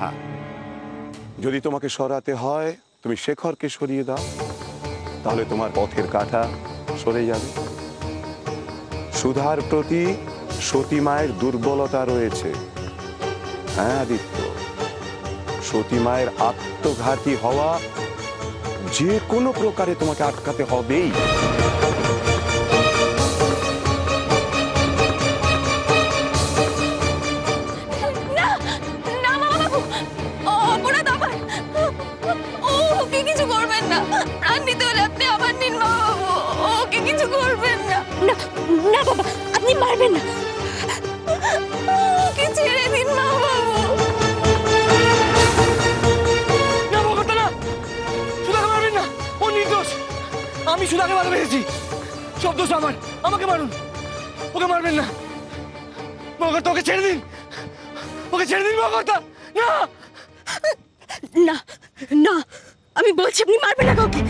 হ্যাঁ, যদি তোমাকে সরাতে হয় তুমি শেখরকে সরিয়ে দাও, তাহলে তোমার পথের কাঁটা সরে যাবে। সুধার প্রতি সতী মায়ের দুর্বলতা রয়েছে। হ্যাঁ আদিত্য, সতী মায়ের আত্মঘাতী হওয়া যে কোনো প্রকারে তোমাকে আটকাতে হবেই। কিছু করবেন না, প্রাণ নিতে হলে আপনি আবার নিন বাবু, ওকে কিছু করবেন না। না না বাবা, আপনি মারবেন না, ওকে ছেড়ে দিন বাবু। না বাবা, না, সুধাকে মারবেন না, ও নির্দোষ। আমি সুধাকে ভালোবেসেছি, সব দোষ আমার, আমাকে মারুন, ওকে মারবেন না। মগরতা, ওকে ছেড়ে দিন, ওকে ছেড়ে দিন মগরতা। না না না, আমি বলছি আপনি মারবেন না কাউকে।